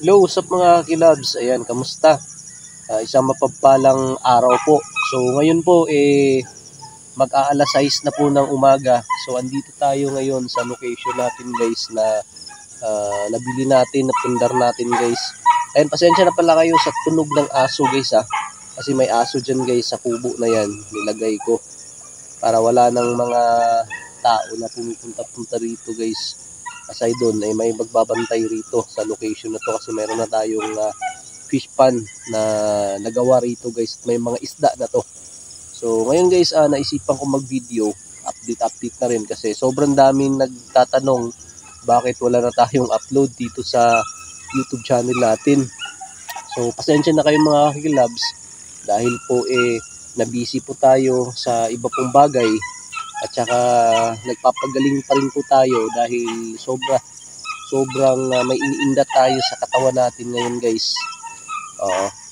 Hello, what's up mga kilabs? Ayan, kamusta? Isang mapagpalang araw po. So ngayon po mag-aalas 6 na po ng umaga. So andito tayo ngayon sa location natin guys na nabili natin, napundar natin guys. Ayan, pasensya na pala kayo sa tunog ng aso guys kasi may aso dyan guys sa kubo na yan. Nilagay ko para wala ng mga tao na pumupunta-punta rito guys. Aside doon ay may magbabantay rito sa location na to kasi meron na tayong fish pan na nagawa rito guys. May mga isda na to. So ngayon guys, naisipan ko mag-video, update na rin kasi sobrang daming nagtatanong bakit wala na tayong upload dito sa YouTube channel natin. So pasensya na kayo mga kakilabs dahil po na-busy po tayo sa iba pong bagay. At saka nagpapagaling pa rin po tayo dahil sobrang may iniinda tayo sa katawan natin ngayon guys.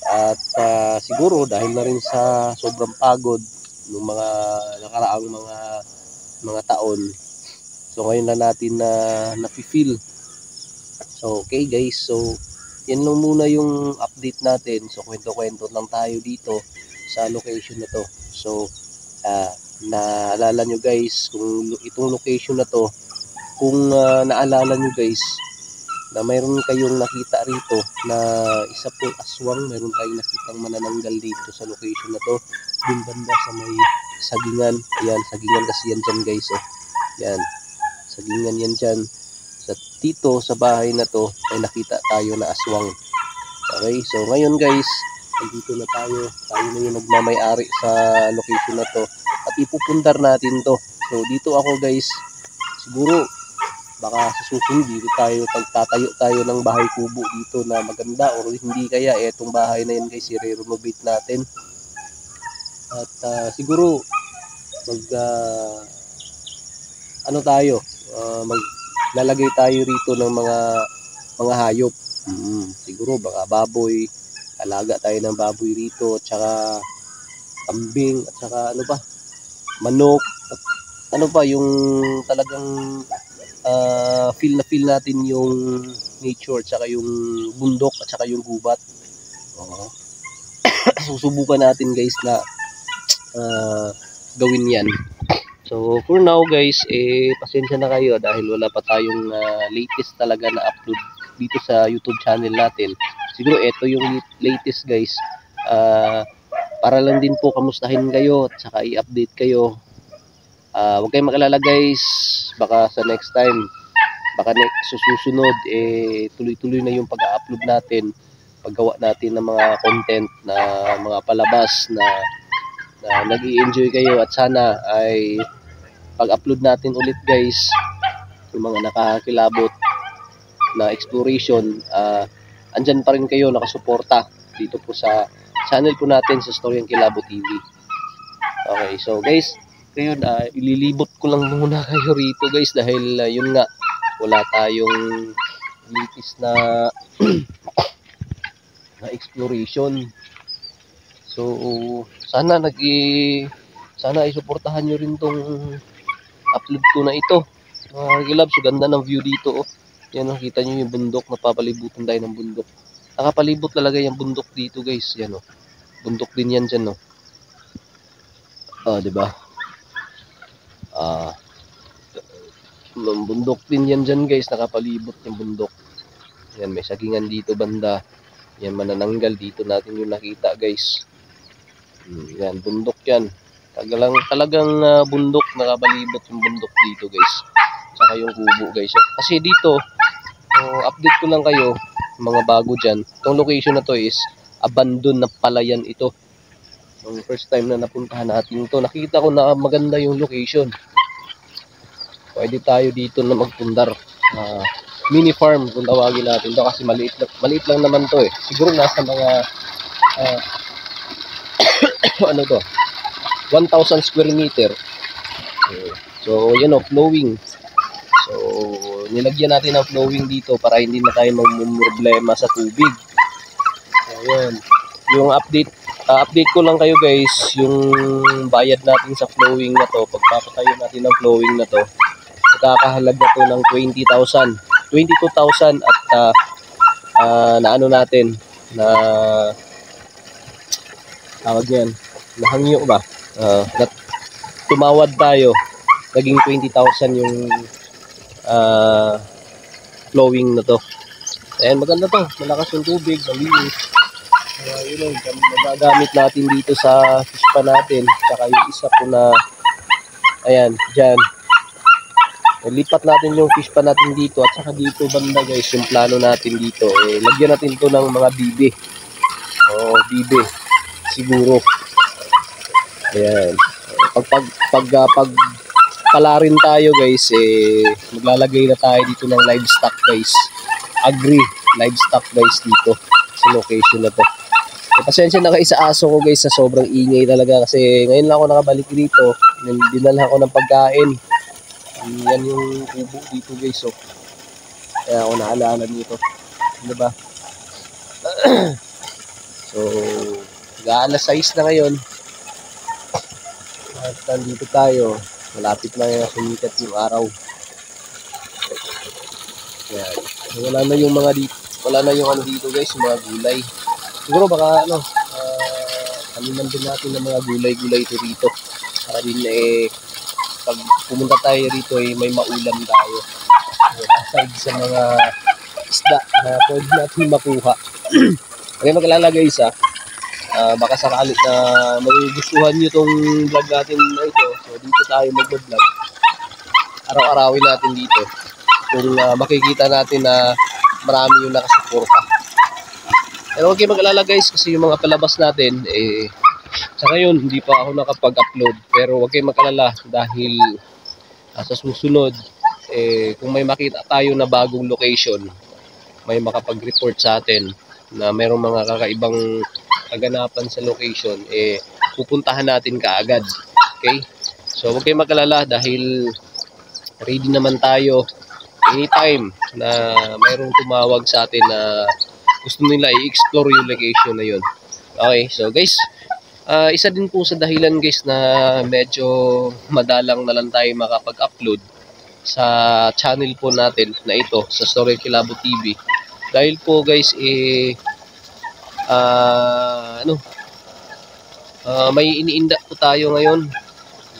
At siguro dahil na rin sa sobrang pagod ng mga nakaraang mga taon. So ngayon na natin na-feel. So okay guys, so yan lang muna yung update natin. So kwento-kwento lang tayo dito sa location na to. So naalala nyo guys kung itong location na to, kung naalala nyo guys na mayroon kayong nakita rito na isa pong aswang, mayroon tayong nakitang manananggal dito sa location na to, dun banda sa may sagingan. Ayan, sagingan kasi yan dyan guys yan, sagingan yan dyan sa dito sa bahay na to ay nakita tayo na aswang. Okay, so ngayon guys nandito na tayo na yung nagmamay-ari sa location na to at ipupundar natin to. So dito ako guys, siguro baka sa susunod dito tayo tagtatayo tayo ng bahay kubo dito na maganda, or hindi kaya etong bahay na yan guys i-renovate natin. At siguro maglalagay tayo rito ng mga hayop. Siguro baka baboy, alaga tayo ng baboy rito, at saka kambing, at saka manok, at yung talagang feel natin yung nature, at saka yung bundok, at saka yung gubat. Susubukan natin guys na gawin yan. So for now guys, pasensya na kayo dahil wala pa tayong latest talaga na upload dito sa YouTube channel natin. Siguro ito yung latest guys, para lang din po kamustahin kayo at saka i-update kayo. Huwag kayong makalala guys, baka sa next time, baka susunod tuloy-tuloy na yung pag-upload natin, paggawa natin ng mga content na mga palabas na nag-i-enjoy kayo. At sana ay pag-upload natin ulit guys yung mga nakakilabot na exploration, andyan pa rin kayo nakasuporta dito po sa channel po natin sa Storyang Kilabot TV. Okay, so guys, ngayon ililibot ko lang muna kayo rito guys dahil yun nga, wala tayong latest na na exploration. So sana isuportahan nyo rin tong upload ko na ito mga kilabs. So ganda ng view dito yan, nakita nyo yung bundok, napapalibutan tayo ng bundok. Nakapalibot talaga yung bundok dito guys. Yan bundok din yan dyan diba? Bundok din yan dyan guys, nakapalibot yung bundok. Yan, may sagingan dito banda. Yan, manananggal dito natin yung nakita guys. Yan, bundok yan. Talagang bundok, nakapalibot yung bundok dito guys. Saka yung kubo guys. Kasi dito, update ko lang kayo, mga bago dyan. Itong location na to is abandoned na palayan ito. Yung first time na napuntahan natin ito, nakita ko na maganda yung location. Pwede tayo dito na magpundar. Mini farm kung tawagin natin ito kasi maliit lang naman to Siguro nasa mga 1,000 square meter. So yan flowing. So nilagyan natin ng flowing dito para hindi na tayo magmumroblema sa tubig. So yan, yung update ko lang kayo guys, yung bayad natin sa flowing na to, pagpapatayo natin ng flowing na to, nakakahalaga to ng 22,000 at na ano natin, na tawag yan, nahangyo ba? Na tumawad tayo, naging 20,000 yung flowing na to. Ayan, maganda to, malakas yung tubig, malinis. Yun, magagamit natin dito sa fish pa natin. Saka yung isa po na, ayan, dyan. Lipat natin yung fish pa natin dito. At saka dito banda guys, yung plano natin dito. Lagyan natin to ng mga bibe. Bibe. Siguro. Ayan. Pag pala rin tayo guys, maglalagay na tayo dito ng livestock guys. Agri livestock guys dito sa location na to. Pasensya na kayo sa aso ko guys, sa sobrang ingay talaga kasi ngayon lang ako nakabalik dito. Dinala ko ng pagkain. Yan yung kubo dito guys, oh. Kaya ako naalala nito. Diba? So, alas 6 na ngayon. At nandito tayo. Malapit na yung sumikat yung araw. Yan. Wala na yung mga dito. Wala na yung ano dito guys, yung mga gulay. Siguro baka kaliman din natin ng mga gulay-gulay ito rito. Para din pag pumunta tayo rito may maulam tayo. Aside sa mga isda na pwede natin makuha. Kaya mag-alala guys baka sakali na magugustuhan nyo itong vlog natin na ito. So dito tayo mag-vlog. Araw-arawin natin dito. Kung makikita natin na marami yung nakasuporta. Pero huwag kayo mag-alala guys kasi yung mga palabas natin sa ngayon hindi pa ako nakapag-upload, pero huwag kayo mag-alala dahil sa susunod kung may makita tayo na bagong location, may makapag-report sa atin na mayroong mga kakaibang kaganapan sa location, pupuntahan natin kaagad. Okay? So huwag kayo mag-alala dahil ready naman tayo anytime na mayroong tumawag sa atin na gusto nila i-explore yung location na yun. Okay, so guys, isa din po sa dahilan guys na medyo madalang na lang tayo makapag-upload sa channel po natin na ito, sa Story Kilabo TV. Dahil po guys, may iniinda po tayo ngayon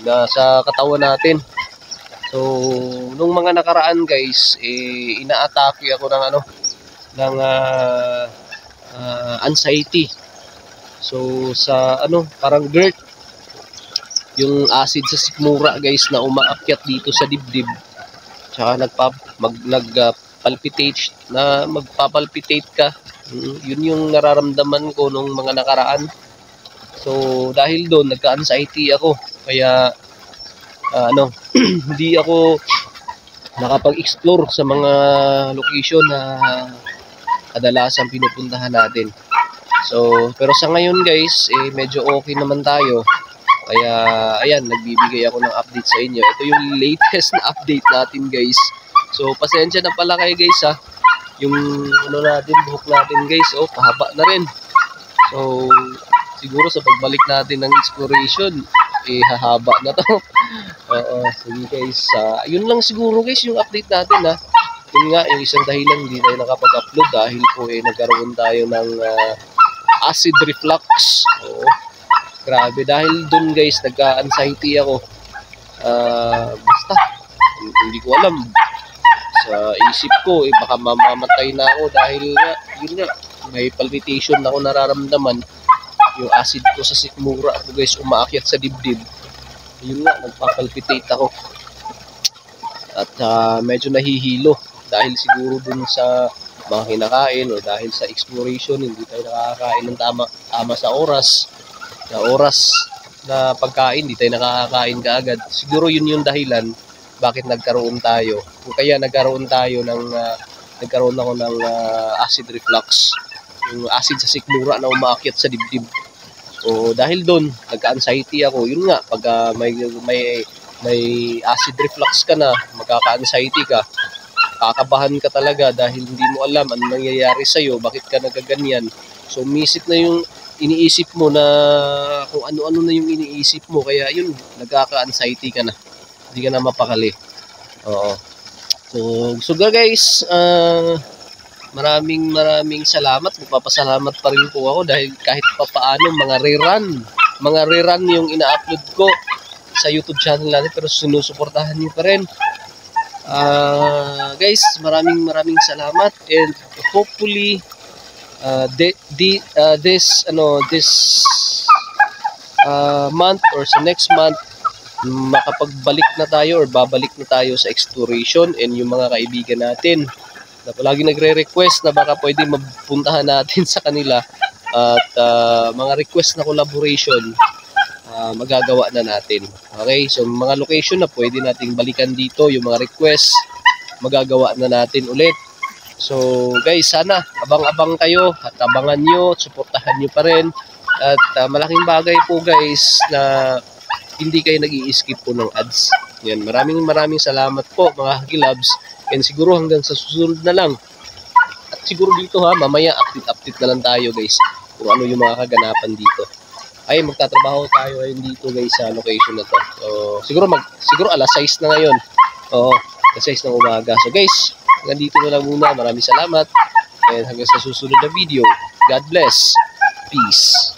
na sa katawan natin. So, nung mga nakaraan guys, ina-atake ako ng anxiety. So sa parang GERD, yung acid sa sikmura guys na umaakyat dito sa dibdib. Tsaka nagpalpitate na magpapalpitate ka. Yun yung nararamdaman ko nung mga nakaraan. So dahil doon nagka-anxiety ako. Kaya hindi ako nakapag-explore sa mga location na kadalasan pinupuntahan natin. So, pero sa ngayon guys, medyo okay naman tayo. Kaya, ayan, nagbibigay ako ng update sa inyo. Ito yung latest na update natin guys. So, pasensya na pala kayo guys Yung buhok natin guys, pahaba na rin. So, siguro sa pagbalik natin ng exploration, hahaba na to. Sige guys, yun lang siguro guys yung update natin Yun nga, yung isang dahilan hindi tayo nakapag-upload dahil po nagkaroon tayo ng acid reflux. Grabe, dahil dun guys, nagka-anxiety ako. Basta, hindi ko alam. Sa isip ko, baka mamamatay na ako dahil nga, yun nga, may palpitation na ako nararamdaman. Yung acid ko sa sikmura ako guys, umaakyat sa dibdib. Yun nga, nagpapalpitate ako. At medyo nahihilo. Dahil siguro dun sa mga kinakain o dahil sa exploration, hindi tayo nakakakain ng tama sa oras. Na pagkain, hindi tayo nakakakain kaagad. Siguro yun yung dahilan bakit nagkaroon tayo. Kung kaya nagkaroon ako ng acid reflux. Yung acid sa sikmura na umaakyat sa dibdib. O dahil doon, nagka-anxiety ako. Yun nga, pag may acid reflux ka na, magkaka-anxiety ka, kakabahan ka talaga dahil hindi mo alam ano nangyayari sa'yo, bakit ka nagaganyan. So, umisip na yung iniisip mo na kung ano-ano na yung iniisip mo. Kaya yun, nagkaka-anxiety ka na. Hindi ka na mapakali. Oo. So guys, maraming salamat. Magpapasalamat pa rin po ako dahil kahit papaano mga rerun yung ina-upload ko sa YouTube channel natin, pero sinusuportahan niyo pa rin. Guys, maraming salamat, and hopefully this month or sa next month makapagbalik na tayo or babalik na tayo sa exploration, and yung mga kaibigan natin na palagi nagre-request na baka pwede mapuntahan natin sa kanila at mga request na collaboration, magagawa na natin. Okay, so mga location na pwede nating balikan dito, yung mga request magagawa na natin ulit. So guys, sana abang-abang kayo at abangan nyo, suportahan nyo pa rin. At malaking bagay po guys na hindi kayo nag-i-skip po ng ads. Yan, maraming salamat po mga Hagilabs, and siguro hanggang sa susunod na lang. At siguro dito mamaya update na lang tayo guys kung ano yung mga kaganapan dito. Ay, magtatrabaho tayo ngayon dito guys sa location na to. So, siguro alas 6 na ngayon. Oo, alas 6 ng umaga. So guys, hanggang dito na lang muna. Maraming salamat. And hanggang sa susunod na video. God bless. Peace.